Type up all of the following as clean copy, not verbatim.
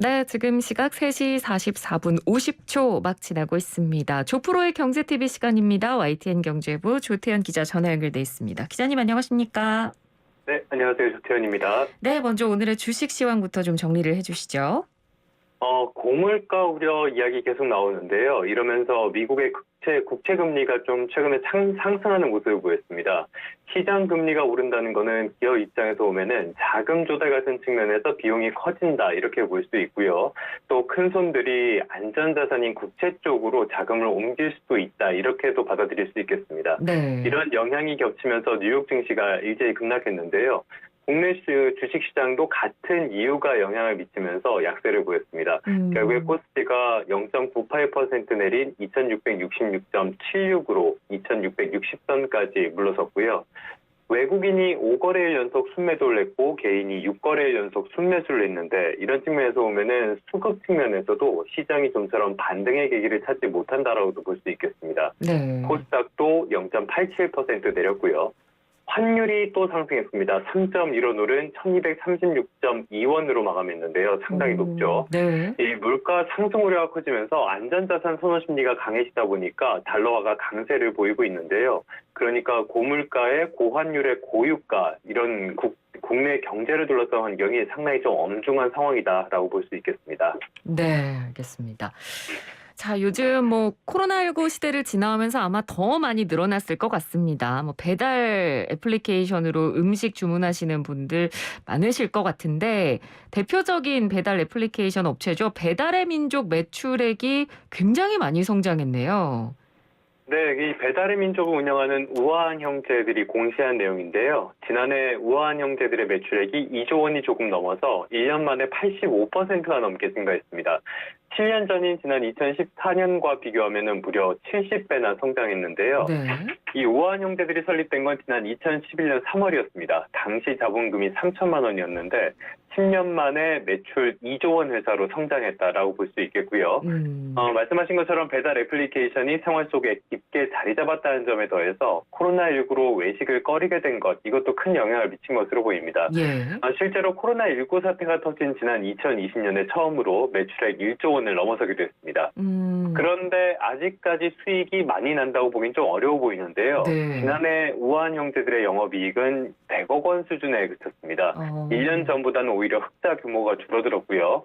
네, 지금 시각 3시 44분 50초 막 지나고 있습니다. 조프로의 경제TV 시간입니다. YTN 경제부 조태현 기자 전화 연결돼 있습니다. 기자님 안녕하십니까? 네, 안녕하세요. 조태현입니다. 네, 먼저 오늘의 주식 시황부터 좀 정리를 해주시죠. 고물가 우려 이야기 계속 나오는데요. 이러면서 미국의 국채 금리가 좀 최근에 상승하는 모습을 보였습니다. 시장 금리가 오른다는 거는 기업 입장에서 보면은 자금 조달 같은 측면에서 비용이 커진다 이렇게 볼 수 있고요. 또 큰 손들이 안전자산인 국채 쪽으로 자금을 옮길 수도 있다 이렇게도 받아들일 수 있겠습니다. 네. 이런 영향이 겹치면서 뉴욕 증시가 일제히 급락했는데요. 국내 주식시장도 같은 이유가 영향을 미치면서 약세를 보였습니다. 결국에 코스피가 0.98% 내린 2666.76으로 2660선까지 물러섰고요. 외국인이 5거래일 연속 순매도를 했고 개인이 6거래일 연속 순매수를 했는데 이런 측면에서 보면은 수급 측면에서도 시장이 좀처럼 반등의 계기를 찾지 못한다라고도 볼 수 있겠습니다. 네. 코스닥도 0.87% 내렸고요. 환율이 또 상승했습니다. 3.15 오른 1236.2원으로 마감했는데요. 상당히 높죠. 네. 이 물가 상승 우려가 커지면서 안전자산 선호 심리가 강해지다 보니까 달러화가 강세를 보이고 있는데요. 그러니까 고물가에 고환율의 고유가 이런 국내 경제를 둘러싼 환경이 상당히 좀 엄중한 상황이다라고 볼 수 있겠습니다. 네, 알겠습니다. 자, 요즘 코로나19 시대를 지나면서 아마 더 많이 늘어났을 것 같습니다. 배달 애플리케이션으로 음식 주문하시는 분들 많으실 것 같은데 대표적인 배달 애플리케이션 업체죠. 배달의 민족 매출액이 굉장히 많이 성장했네요. 네, 이 배달의 민족을 운영하는 우아한 형제들이 공시한 내용인데요. 지난해 우아한 형제들의 매출액이 2조 원이 조금 넘어서 1년 만에 85%가 넘게 증가했습니다. 7년 전인 지난 2014년과 비교하면 무려 70배나 성장했는데요. 네. 이 우아한 형제들이 설립된 건 지난 2011년 3월이었습니다. 당시 자본금이 3천만 원이었는데 10년 만에 매출 2조 원 회사로 성장했다라고 볼 수 있겠고요. 말씀하신 것처럼 배달 애플리케이션이 생활 속에 깊게 자리 잡았다는 점에 더해서 코로나19로 외식을 꺼리게 된 것, 이것도 큰 영향을 미친 것으로 보입니다. 예. 실제로 코로나19 사태가 터진 지난 2020년에 처음으로 매출액 1조 원을 넘어서기도 했습니다. 그런데 아직까지 수익이 많이 난다고 보긴 좀 어려워 보이는데요. 네. 지난해 우아한 형제들의 영업이익은 100억 원 수준에 그쳤습니다. 1년 전보다는 오히려 흑자 규모가 줄어들었고요.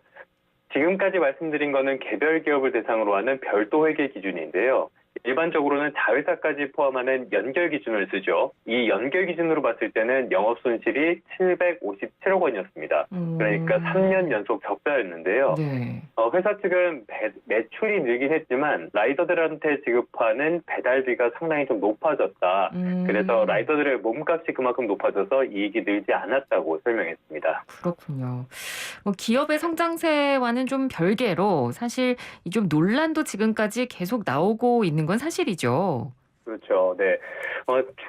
지금까지 말씀드린 거는 개별 기업을 대상으로 하는 별도 회계 기준인데요. 일반적으로는 자회사까지 포함하는 연결 기준을 쓰죠. 이 연결 기준으로 봤을 때는 영업 손실이 757억 원이었습니다. 그러니까 3년 연속 적자였는데요. 네. 회사 측은 매출이 늘긴 했지만 라이더들한테 지급하는 배달비가 상당히 좀 높아졌다. 그래서 라이더들의 몸값이 그만큼 높아져서 이익이 늘지 않았다고 설명했습니다. 그렇군요. 기업의 성장세와는 좀 별개로 사실 이 좀 논란도 지금까지 계속 나오고 있는 건 사실이죠. 그렇죠. 네.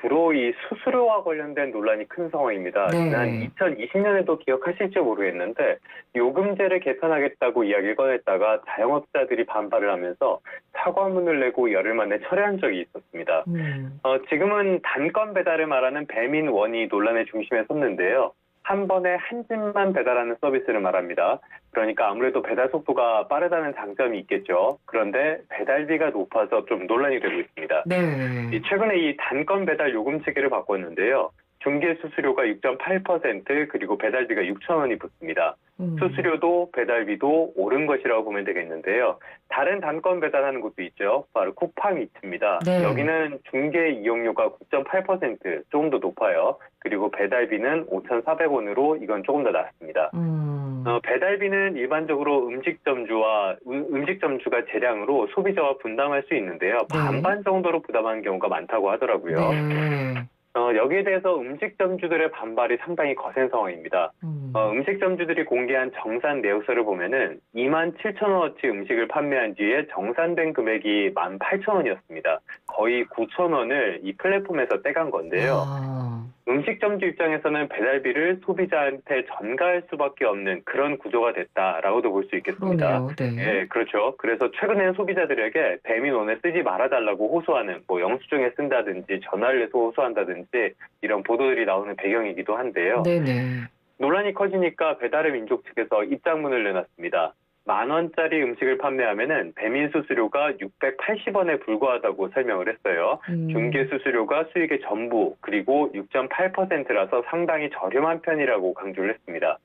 주로 이 수수료와 관련된 논란이 큰 상황입니다. 네. 지난 2020년에도 기억하실지 모르겠는데 요금제를 개편하겠다고 이야기를 꺼냈다가 자영업자들이 반발을 하면서 사과문을 내고 열흘 만에 철회한 적이 있었습니다. 지금은 단건 배달을 말하는 배민원이 논란의 중심에 섰는데요. 한 번에 한 집만 배달하는 서비스를 말합니다. 그러니까 아무래도 배달 속도가 빠르다는 장점이 있겠죠. 그런데 배달비가 높아서 좀 논란이 되고 있습니다. 네. 최근에 이 단건 배달 요금 체계를 바꿨는데요. 중개 수수료가 6.8% 그리고 배달비가 6천 원이 붙습니다. 수수료도 배달비도 오른 것이라고 보면 되겠는데요. 다른 단건 배달하는 곳도 있죠. 바로 쿠팡이츠입니다. 네. 여기는 중개 이용료가 9.8% 조금 더 높아요. 그리고 배달비는 5,400원으로 이건 조금 더 낮습니다. 배달비는 일반적으로 음식점주가 재량으로 소비자와 분담할 수 있는데요. 네. 반반 정도로 부담하는 경우가 많다고 하더라고요. 네. 여기에 대해서 음식점주들의 반발이 상당히 거센 상황입니다. 음식점주들이 공개한 정산 내역서를 보면은 27,000원어치 음식을 판매한 뒤에 정산된 금액이 18,000원이었습니다. 거의 9,000원을 이 플랫폼에서 떼간 건데요. 음식점주 입장에서는 배달비를 소비자한테 전가할 수밖에 없는 그런 구조가 됐다라고도 볼 수 있겠습니다. 그러네요. 네. 예, 그렇죠. 그래서 최근에는 소비자들에게 배민원에 쓰지 말아달라고 호소하는 영수증에 쓴다든지 전화를 해서 호소한다든지 이런 보도들이 나오는 배경이기도 한데요. 네네. 논란이 커지니까 배달의 민족 측에서 입장문을 내놨습니다. 10,000원짜리 음식을 판매하면은 배민 수수료가 680원에 불과하다고 설명을 했어요. 중개 수수료가 수익의 전부 그리고 6.8%라서 상당히 저렴한 편이라고 강조를 했습니다.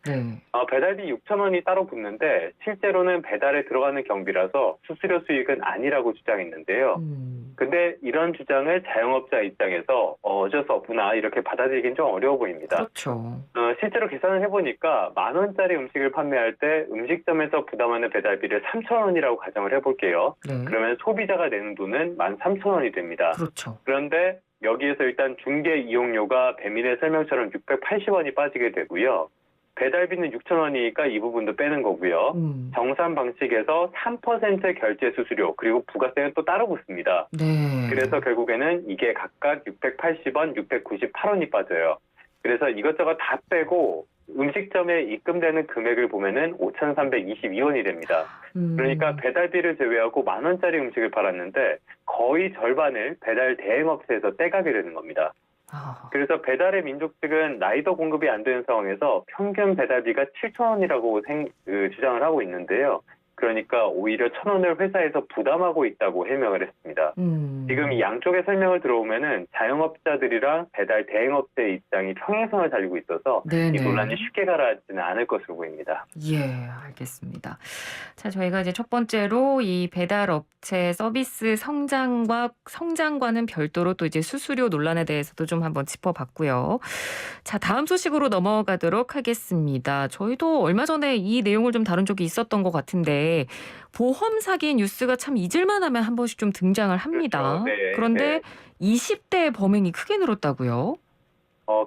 배달비 6,000원이 따로 붙는데 실제로는 배달에 들어가는 경비라서 수수료 수익은 아니라고 주장했는데요. 근데 이런 주장을 자영업자 입장에서 어쩔 수 없구나 이렇게 받아들이긴 좀 어려워 보입니다. 그렇죠. 실제로 계산을 해보니까 10,000원짜리 음식을 판매할 때 음식점에서 부담하는 배달비를 3,000원이라고 가정을 해볼게요. 네. 그러면 소비자가 내는 돈은 13,000원이 됩니다. 그렇죠. 그런데 여기에서 일단 중개 이용료가 배민의 설명처럼 680원이 빠지게 되고요. 배달비는 6,000원이니까 이 부분도 빼는 거고요. 정산 방식에서 3% 결제 수수료 그리고 부가세는 또 따로 붙습니다. 네. 그래서 결국에는 이게 각각 680원, 698원이 빠져요. 그래서 이것저것 다 빼고 음식점에 입금되는 금액을 보면은 5,322원이 됩니다. 그러니까 배달비를 제외하고 10,000원짜리 음식을 팔았는데 거의 절반을 배달 대행업체에서 떼가게 되는 겁니다. 그래서 배달의 민족 측은 라이더 공급이 안 되는 상황에서 평균 배달비가 7,000원이라고 주장을 하고 있는데요. 그러니까 오히려 1,000원을 회사에서 부담하고 있다고 해명을 했습니다. 지금 이 양쪽의 설명을 들어보면은 자영업자들이랑 배달 대행업체의 입장이 평행선을 달리고 있어서 네네. 이 논란이 쉽게 가라앉지는 않을 것으로 보입니다. 예, 알겠습니다. 자, 저희가 이제 첫 번째로 이 배달업체 서비스 성장과는 별도로 또 이제 수수료 논란에 대해서도 좀 한번 짚어봤고요. 자, 다음 소식으로 넘어가도록 하겠습니다. 저희도 얼마 전에 이 내용을 좀 다룬 적이 있었던 것 같은데 보험 사기 뉴스가 참 잊을만하면 한 번씩 좀 등장을 합니다. 그렇죠. 네, 그런데 20대 범행이 크게 늘었다고요?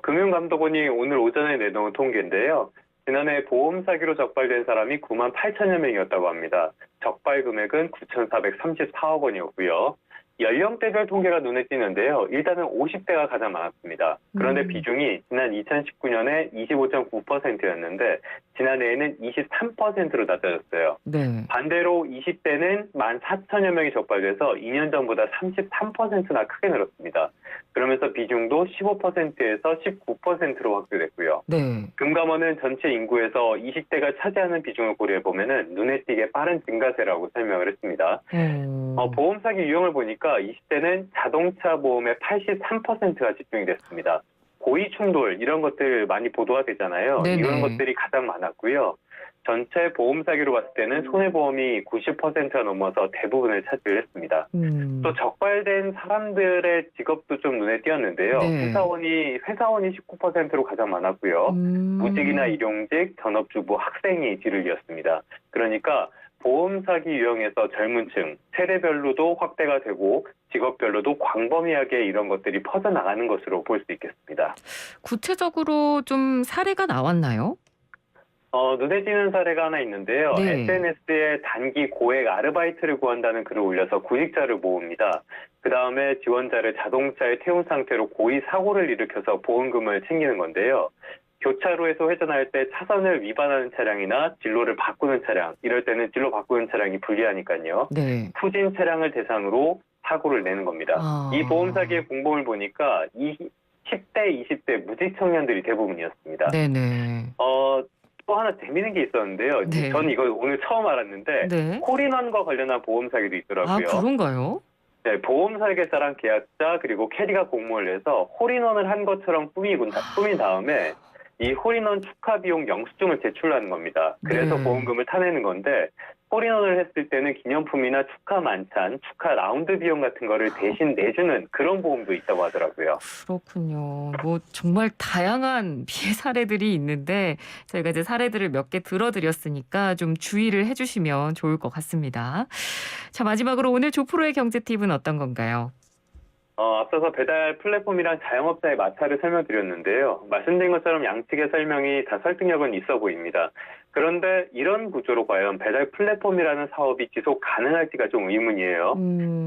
금융감독원이 오늘 오전에 내놓은 통계인데요. 지난해 보험 사기로 적발된 사람이 98,000여 명이었다고 합니다. 적발 금액은 9,434억 원이었고요. 연령대별 통계가 눈에 띄는데요. 일단은 50대가 가장 많았습니다. 그런데 비중이 지난 2019년에 25.9%였는데 지난해에는 23%로 낮아졌어요. 네. 반대로 20대는 14,000여 명이 적발돼서 2년 전보다 33%나 크게 늘었습니다. 그러면서 비중도 15%에서 19%로 확대됐고요. 네. 금감원은 전체 인구에서 20대가 차지하는 비중을 고려해보면 눈에 띄게 빠른 증가세라고 설명을 했습니다. 보험 사기 유형을 보니까 20대는 자동차 보험의 83%가 집중이 됐습니다. 고의 충돌 이런 것들 많이 보도가 되잖아요. 네네. 이런 것들이 가장 많았고요. 전체 보험 사기로 봤을 때는 손해보험이 90%가 넘어서 대부분을 차지를 했습니다. 또 적발된 사람들의 직업도 좀 눈에 띄었는데요. 네. 회사원이 19%로 가장 많았고요. 무직이나 일용직, 전업주부, 학생이 뒤를 이었습니다. 그러니까 보험 사기 유형에서 젊은 층, 세대별로도 확대가 되고 직업별로도 광범위하게 이런 것들이 퍼져나가는 것으로 볼 수 있겠습니다. 구체적으로 좀 사례가 나왔나요? 눈에 띄는 사례가 하나 있는데요. 네. SNS에 단기 고액 아르바이트를 구한다는 글을 올려서 구직자를 모읍니다. 그 다음에 지원자를 자동차에 태운 상태로 고의 사고를 일으켜서 보험금을 챙기는 건데요. 교차로에서 회전할 때 차선을 위반하는 차량이나 진로를 바꾸는 차량, 이럴 때는 진로 바꾸는 차량이 불리하니까요. 네. 후진 차량을 대상으로 사고를 내는 겁니다. 이 보험 사기의 공범을 보니까 10대, 20대 무직 청년들이 대부분이었습니다. 네네. 또 하나 재미있는 게 있었는데요. 네. 전 이거 오늘 처음 알았는데 네. 홀인원과 관련한 보험 사기도 있더라고요. 그런가요? 네, 보험 설계사랑 계약자 그리고 캐리가 공모를 해서 홀인원을 한 것처럼 꾸민 다음에 이 홀인원 축하 비용 영수증을 제출하는 겁니다. 그래서 네. 보험금을 타내는 건데 홀인원을 했을 때는 기념품이나 축하 만찬, 축하 라운드 비용 같은 거를 대신 내주는 그런 보험도 있다고 하더라고요. 그렇군요. 뭐 정말 다양한 피해 사례들이 있는데 저희가 이제 사례들을 몇 개 들어드렸으니까 좀 주의를 해주시면 좋을 것 같습니다. 자, 마지막으로 오늘 조프로의 경제 팁은 어떤 건가요? 앞서서 배달 플랫폼이랑 자영업자의 마찰을 설명드렸는데요. 말씀드린 것처럼 양측의 설명이 다 설득력은 있어 보입니다. 그런데 이런 구조로 과연 배달 플랫폼이라는 사업이 지속 가능할지가 좀 의문이에요.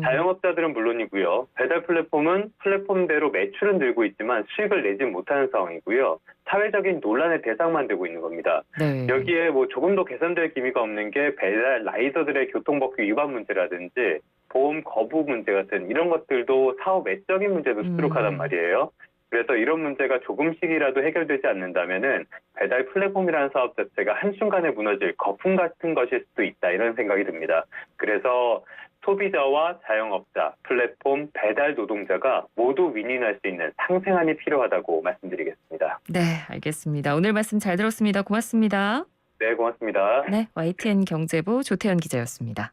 자영업자들은 물론이고요. 배달 플랫폼은 플랫폼대로 매출은 늘고 있지만 수익을 내지 못하는 상황이고요. 사회적인 논란의 대상만 되고 있는 겁니다. 네. 여기에 뭐 조금도 개선될 기미가 없는 게 배달 라이더들의 교통법규 위반 문제라든지 보험 거부 문제 같은 이런 것들도 사업 외적인 문제도 수두룩하단 말이에요. 그래서 이런 문제가 조금씩이라도 해결되지 않는다면은 배달 플랫폼이라는 사업 자체가 한순간에 무너질 거품 같은 것일 수도 있다, 이런 생각이 듭니다. 그래서 소비자와 자영업자, 플랫폼, 배달 노동자가 모두 윈윈할 수 있는 상생안이 필요하다고 말씀드리겠습니다. 네, 알겠습니다. 오늘 말씀 잘 들었습니다. 고맙습니다. 네, 고맙습니다. 네, YTN 경제부 조태현 기자였습니다.